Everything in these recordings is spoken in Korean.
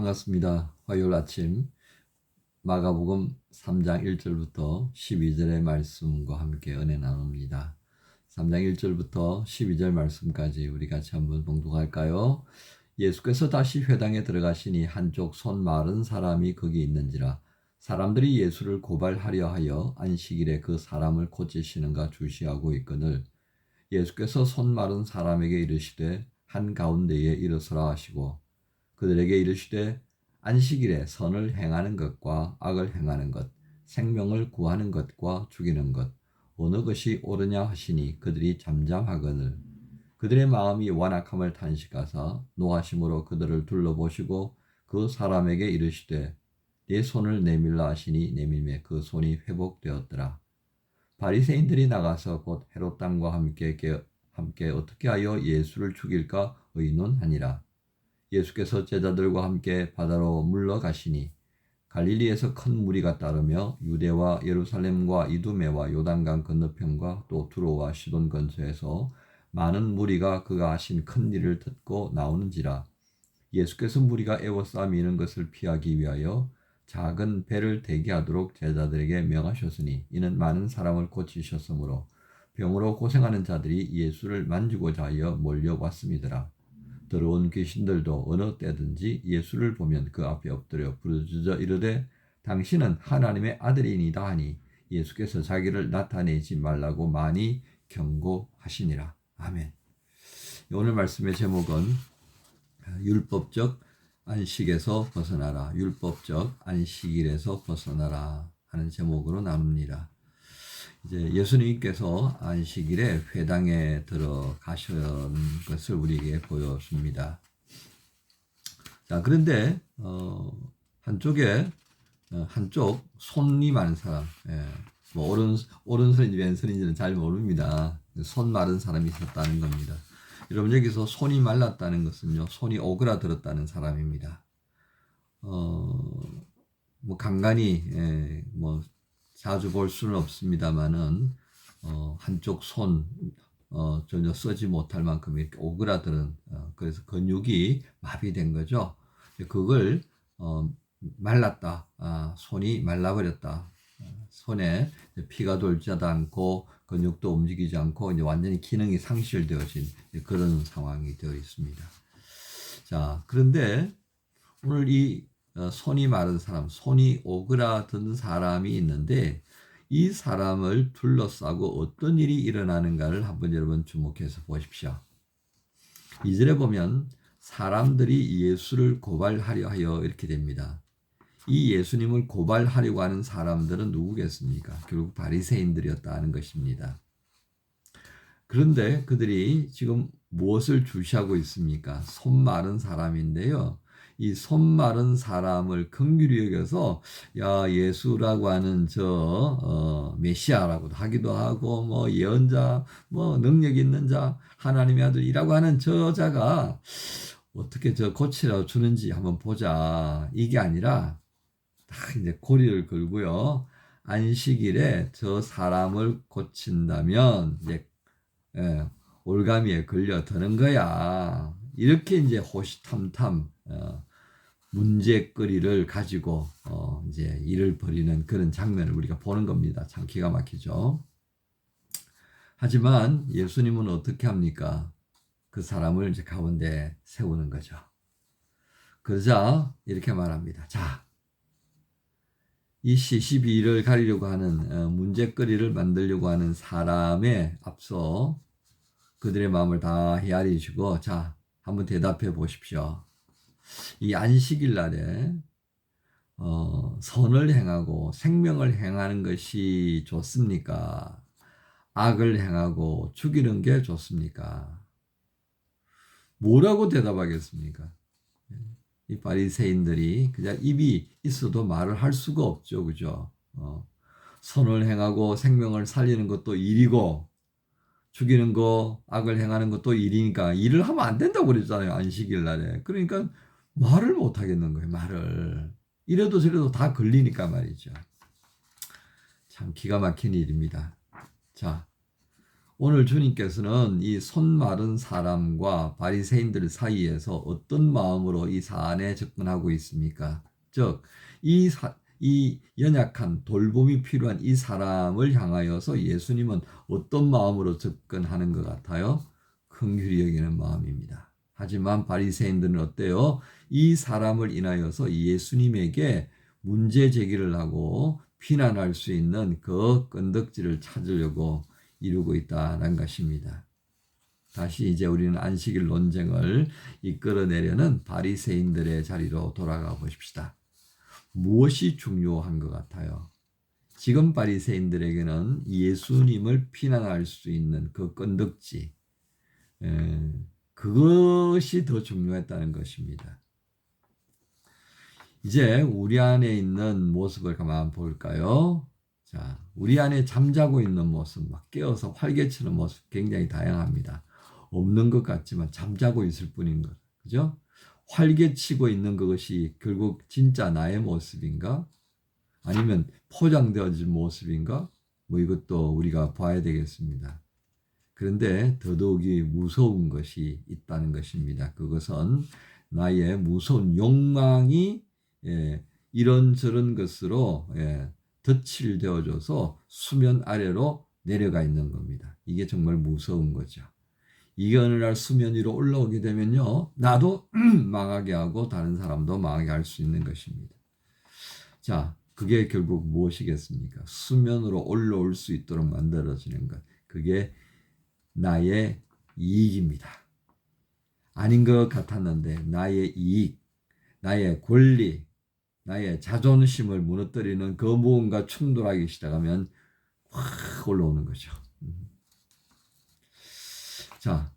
반갑습니다. 화요일 아침 마가복음 3장 1절부터 12절의 말씀과 함께 은혜 나눕니다. 3장 1절부터 12절 말씀까지 우리 같이 한번 봉독할까요? 예수께서 다시 회당에 들어가시니 한쪽 손 마른 사람이 거기 있는지라 사람들이 예수를 고발하려 하여 안식일에 그 사람을 고치시는가 주시하고 있거늘 예수께서 손 마른 사람에게 이르시되 한가운데에 일어서라 하시고 그들에게 이르시되 안식일에 선을 행하는 것과 악을 행하는 것, 생명을 구하는 것과 죽이는 것, 어느 것이 옳으냐 하시니 그들이 잠잠하거늘 그들의 마음이 완악함을 탄식하사 노하심으로 그들을 둘러보시고 그 사람에게 이르시되 네 손을 내밀라 하시니 내밀매 그 손이 회복되었더라. 바리새인들이 나가서 곧 헤롯 당과 함께 어떻게 하여 예수를 죽일까 의논하니라. 예수께서 제자들과 함께 바다로 물러가시니 갈릴리에서 큰 무리가 따르며 유대와 예루살렘과 이두메와 요단강 건너편과 또 두로와 시돈 근처에서 많은 무리가 그가 하신 큰 일을 듣고 나오는지라. 예수께서 무리가 애워싸미는 것을 피하기 위하여 작은 배를 대기하도록 제자들에게 명하셨으니 이는 많은 사람을 고치셨으므로 병으로 고생하는 자들이 예수를 만지고자 하여 몰려왔음이더라. 더러운 귀신들도 어느 때든지 예수를 보면 그 앞에 엎드려 부르짖어 이르되 당신은 하나님의 아들이니다 하니 예수께서 자기를 나타내지 말라고 많이 경고하시니라. 아멘. 오늘 말씀의 제목은 율법적 안식에서 벗어나라, 율법적 안식일에서 벗어나라 하는 제목으로 나눕니다. 이제 예수님께서 안식일에 회당에 들어가신 것을 우리에게 보여줍니다. 자, 그런데 한쪽 손이 많은 사람, 뭐 오른손인지 왼손인지는 잘 모릅니다. 손 마른 사람이 있었다는 겁니다. 여러분 여기서 손이 말랐다는 것은요, 손이 오그라들었다는 사람입니다. 뭐 간간히 자주 볼 수는 없습니다만은 한쪽 손 전혀 쓰지 못할 만큼 이렇게 오그라드는 그래서 근육이 마비된 거죠. 그걸 말랐다, 손이 말라버렸다. 손에 피가 돌지도 않고 근육도 움직이지 않고 이제 완전히 기능이 상실되어진 그런 상황이 되어 있습니다. 자, 그런데 오늘 이 손이 마른 사람, 손이 오그라든 사람이 있는데 이 사람을 둘러싸고 어떤 일이 일어나는가를 한번 여러분 주목해서 보십시오. 2절에 보면 사람들이 예수를 고발하려 하여 이렇게 됩니다. 이 예수님을 고발하려고 하는 사람들은 누구겠습니까? 결국 바리새인들이었다 하는 것입니다. 그런데 그들이 지금 무엇을 주시하고 있습니까? 손 마른 사람인데요. 이 손 마른 사람을 긍휼히 여겨서 야 예수라고 하는 메시아라고도 하기도 하고 뭐 예언자 뭐 능력 있는 자 하나님의 아들이라고 하는 저자가 어떻게 고치려 주는지 한번 보자. 이게 아니라 딱 이제 고리를 걸고요. 안식일에 저 사람을 고친다면 이제 올가미에 걸려드는 거야. 이렇게 이제 호시탐탐 문제거리를 가지고 이제 일을 벌이는 그런 장면을 우리가 보는 겁니다. 참 기가 막히죠. 하지만 예수님은 어떻게 합니까? 그 사람을 이제 가운데 세우는 거죠. 그러자 이렇게 말합니다. 자, 이 시시비를 가리려고 하는 문제거리를 만들려고 하는 사람에 앞서 그들의 마음을 다 헤아리시고 자, 한번 대답해 보십시오. 이 안식일 날에 선을 행하고 생명을 행하는 것이 좋습니까? 악을 행하고 죽이는 게 좋습니까? 뭐라고 대답하겠습니까? 이 바리새인들이 그냥 입이 있어도 말을 할 수가 없죠, 그죠? 선을 행하고 생명을 살리는 것도 일이고 죽이는 거, 악을 행하는 것도 일이니까 일을 하면 안 된다고 그랬잖아요, 안식일 날에. 그러니까 말을 못 하겠는 거예요, 말을. 이래도 저래도 다 걸리니까 말이죠. 참 기가 막힌 일입니다. 자, 오늘 주님께서는 이 손 마른 사람과 바리새인들 사이에서 어떤 마음으로 이 사안에 접근하고 있습니까? 즉, 이 연약한 돌봄이 필요한 이 사람을 향하여서 예수님은 어떤 마음으로 접근하는 것 같아요? 긍휼히 여기는 마음입니다. 하지만 바리새인들은 어때요? 이 사람을 인하여서 예수님에게 문제 제기를 하고 비난할 수 있는 그 건덕지를 찾으려고 이루고 있다는 것입니다. 다시 이제 우리는 안식일 논쟁을 이끌어내려는 바리새인들의 자리로 돌아가 보십시다. 무엇이 중요한 것 같아요? 지금 바리새인들에게는 예수님을 비난할 수 있는 그 건덕지, 그것이 더 중요했다는 것입니다. 이제 우리 안에 있는 모습을 가만 볼까요? 자, 우리 안에 잠자고 있는 모습, 막 깨어서 활개치는 모습 굉장히 다양합니다. 없는 것 같지만 잠자고 있을 뿐인 것, 그죠? 활개치고 있는 그것이 결국 진짜 나의 모습인가? 아니면 포장되어진 모습인가? 뭐 이것도 우리가 봐야 되겠습니다. 그런데 더더욱이 무서운 것이 있다는 것입니다. 그것은 나의 무서운 욕망이 이런저런 것으로 덧칠되어져서 수면 아래로 내려가 있는 겁니다. 이게 정말 무서운 거죠. 이게 어느 날 수면 위로 올라오게 되면요, 나도 망하게 하고 다른 사람도 망하게 할 수 있는 것입니다. 자, 그게 결국 무엇이겠습니까? 수면으로 올라올 수 있도록 만들어지는 것. 그게 나의 이익입니다. 아닌 것 같았는데 나의 이익, 나의 권리, 나의 자존심을 무너뜨리는 그 무언가 충돌하기 시작하면 확 올라오는 거죠. 자,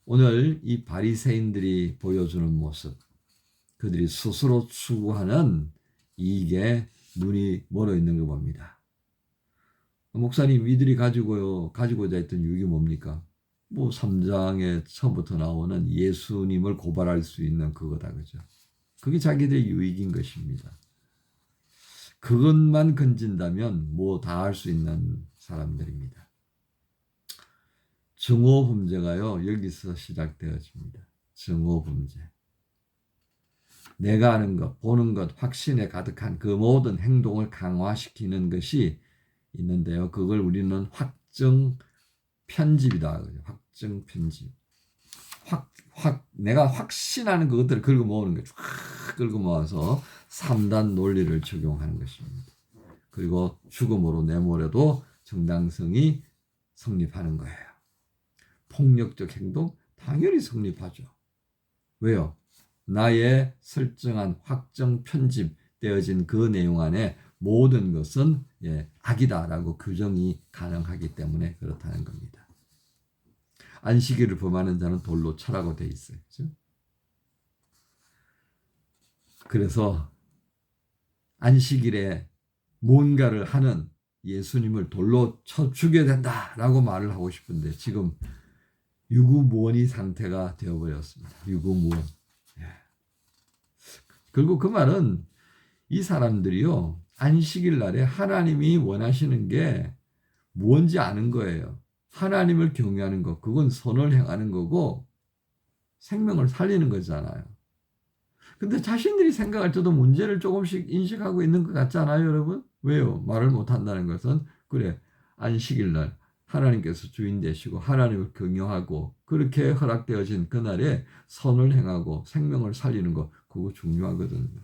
오늘 이 바리새인들이 보여주는 모습, 그들이 스스로 추구하는 이익에 눈이 멀어 있는 거 봅니다. 목사님, 이들이 가지고자 했던 유익이 뭡니까? 뭐 3장에 처음부터 나오는 예수님을 고발할 수 있는 그거다, 그죠? 그게 자기들의 유익인 것입니다. 그것만 건진다면 뭐 다 할 수 있는 사람들입니다. 증오범죄가요, 여기서 시작되어집니다. 증오범죄. 내가 아는 것, 보는 것, 확신에 가득한 그 모든 행동을 강화시키는 것이 있는데요. 그걸 우리는 확정 편집이다. 확정 편집. 내가 확신하는 그것들을 긁어 모으는 거죠. 확 긁어 모아서 3단 논리를 적용하는 것입니다. 그리고 죽음으로 내몰아도 정당성이 성립하는 거예요. 폭력적 행동 당연히 성립하죠. 왜요? 나의 설정한 확정 편집되어진 그 내용 안에 모든 것은 악이다라고 규정이 가능하기 때문에 그렇다는 겁니다. 안식일을 범하는 자는 돌로 쳐라고 돼 있어요. 그렇죠? 그래서 안식일에 뭔가를 하는 예수님을 돌로 쳐 죽여야 된다라고 말을 하고 싶은데 지금 유구무원이 상태가 되어버렸습니다. 유구무원. 결국 그 말은 이 사람들이요, 안식일 날에 하나님이 원하시는 게 뭔지 아는 거예요. 하나님을 경외하는 것, 그건 선을 행하는 거고 생명을 살리는 거잖아요. 근데 자신들이 생각할 때도 문제를 조금씩 인식하고 있는 것 같지 않아요, 여러분? 왜요? 말을 못한다는 것은 그래, 안식일 날 하나님께서 주인 되시고 하나님을 경영하고 그렇게 허락되어진 그날에 선을 행하고 생명을 살리는 거, 그거 중요하거든요.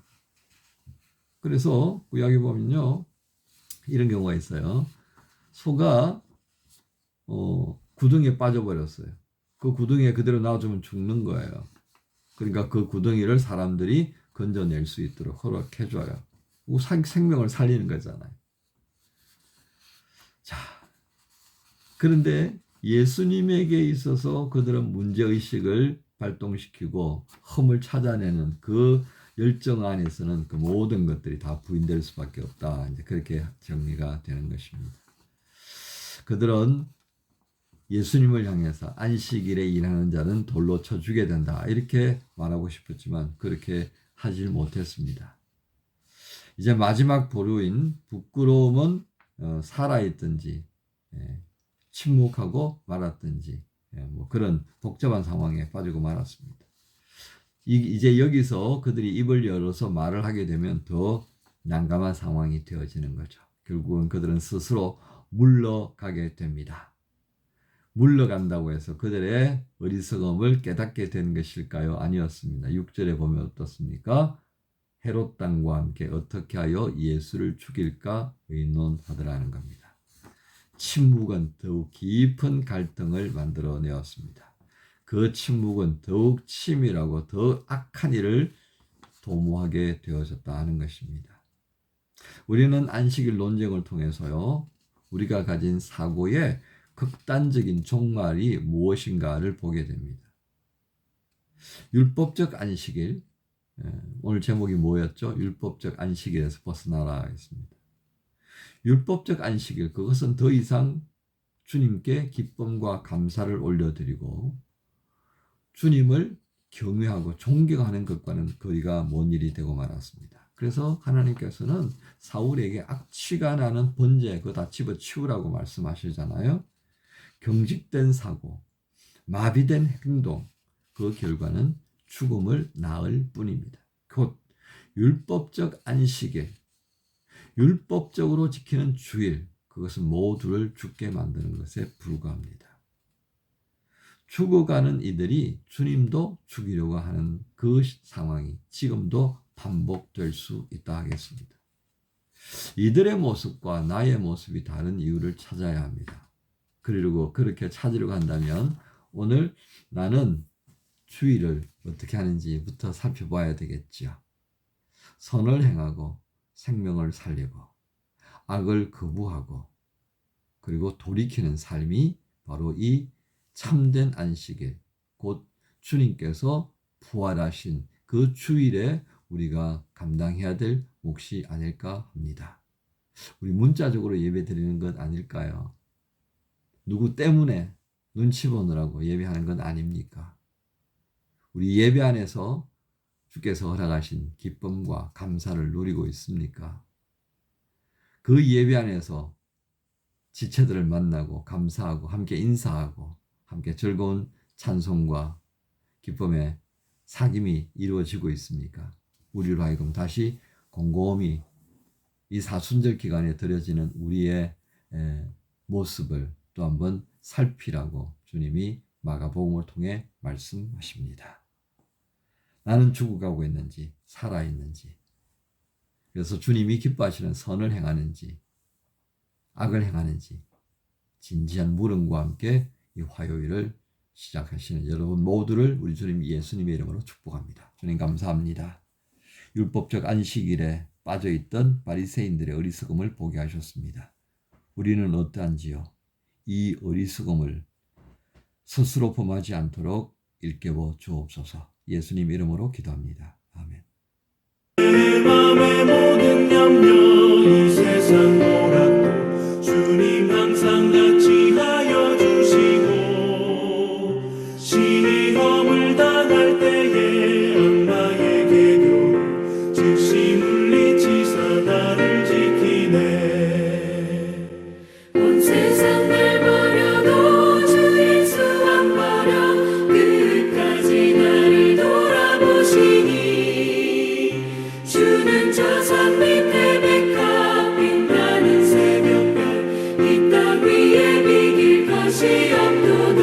그래서 구약에 보면요, 이런 경우가 있어요. 소가 구덩이에 빠져버렸어요. 그 구덩이에 그대로 놔두면 죽는 거예요. 그러니까 그 구덩이를 사람들이 건져낼 수 있도록 허락해줘요. 생명을 살리는 거잖아요. 자, 그런데 예수님에게 있어서 그들은 문제의식을 발동시키고 흠을 찾아내는 그 열정 안에서는 그 모든 것들이 다 부인될 수밖에 없다. 이제 그렇게 정리가 되는 것입니다. 그들은 예수님을 향해서 안식일에 일하는 자는 돌로 쳐 죽여야 된다, 이렇게 말하고 싶었지만 그렇게 하질 못했습니다. 이제 마지막 보루인 부끄러움은 살아있든지 침묵하고 말았든지 뭐 그런 복잡한 상황에 빠지고 말았습니다. 이제 여기서 그들이 입을 열어서 말을 하게 되면 더 난감한 상황이 되어지는 거죠. 결국은 그들은 스스로 물러가게 됩니다. 물러간다고 해서 그들의 어리석음을 깨닫게 된 것일까요? 아니었습니다. 6절에 보면 어떻습니까? 헤롯 당과 함께 어떻게 하여 예수를 죽일까 의논하더라는 겁니다. 침묵은 더욱 깊은 갈등을 만들어내었습니다. 그 침묵은 더욱 치밀하고 더 악한 일을 도모하게 되어졌다 하는 것입니다. 우리는 안식일 논쟁을 통해서요, 우리가 가진 사고의 극단적인 종말이 무엇인가를 보게 됩니다. 율법적 안식일, 오늘 제목이 뭐였죠? 율법적 안식일에서 벗어나라 했습니다. 율법적 안식일, 그것은 더 이상 주님께 기쁨과 감사를 올려드리고 주님을 경외하고 존경하는 것과는 거리가 먼 일이 되고 말았습니다. 그래서 하나님께서는 사울에게 악취가 나는 번제 그거 다 집어치우라고 말씀하시잖아요. 경직된 사고, 마비된 행동, 그 결과는 죽음을 낳을 뿐입니다. 곧 율법적 안식일, 율법적으로 지키는 주일, 그것은 모두를 죽게 만드는 것에 불과합니다. 죽어가는 이들이 주님도 죽이려고 하는 그 상황이 지금도 반복될 수 있다 하겠습니다. 이들의 모습과 나의 모습이 다른 이유를 찾아야 합니다. 그리고 그렇게 찾으려고 한다면 오늘 나는 주의를 어떻게 하는지부터 살펴봐야 되겠지요. 선을 행하고 생명을 살리고 악을 거부하고 그리고 돌이키는 삶이 바로 이 참된 안식일, 곧 주님께서 부활하신 그 주일에 우리가 감당해야 될 몫이 아닐까 합니다. 우리 문자적으로 예배 드리는 것 아닐까요? 누구 때문에 눈치 보느라고 예배하는 건 아닙니까? 우리 예배 안에서 주께서 허락하신 기쁨과 감사를 누리고 있습니까? 그 예배 안에서 지체들을 만나고 감사하고 함께 인사하고 함께 즐거운 찬송과 기쁨의 사귐이 이루어지고 있습니까? 우리로 하여금 다시 곰곰이 이 사순절 기간에 드려지는 우리의 모습을 또 한번 살피라고 주님이 마가복음을 통해 말씀하십니다. 나는 죽어가고 있는지 살아있는지, 그래서 주님이 기뻐하시는 선을 행하는지 악을 행하는지 진지한 물음과 함께 이 화요일을 시작하시는 여러분 모두를 우리 주님 예수님의 이름으로 축복합니다. 주님 감사합니다. 율법적 안식일에 빠져있던 바리새인들의 어리석음을 보게 하셨습니다. 우리는 어떠한지요? 이 어리석음을 스스로 범하지 않도록 일깨워 주옵소서. 예수님 이름으로 기도합니다. 아멘. 내 맘의 모든 염려 이 세상 보라도 주님 항상 같이 하여 주시고 신이 허물 당할 때에 악마의 계교 즉시 물리치사 나를 지키네. 온 세상 날 버려도 주 예수 안 버려 끝까지 나를 돌아보시니 주는 저 산 밑에 백합 빛나는 새벽별 이 땅 위에 비길 것이 없도다.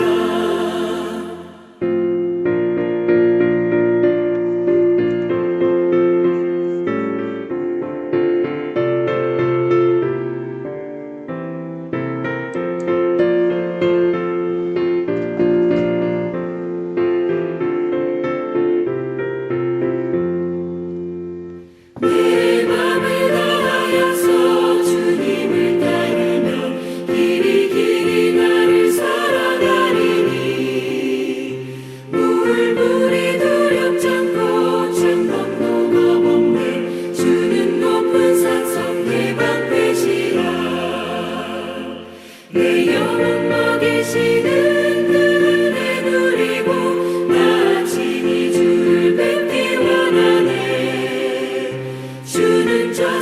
내 맘을 다하여서 주님을 따르며 길이 길이 나를 살아가리니 물이 두렵지 않고 창밖도 겁없네. 주는 높은 산성 내 방패시라. 내 영혼 먹이시는 그 은혜 누리고 나 친히 주를 뵙기 원하네. 주는 저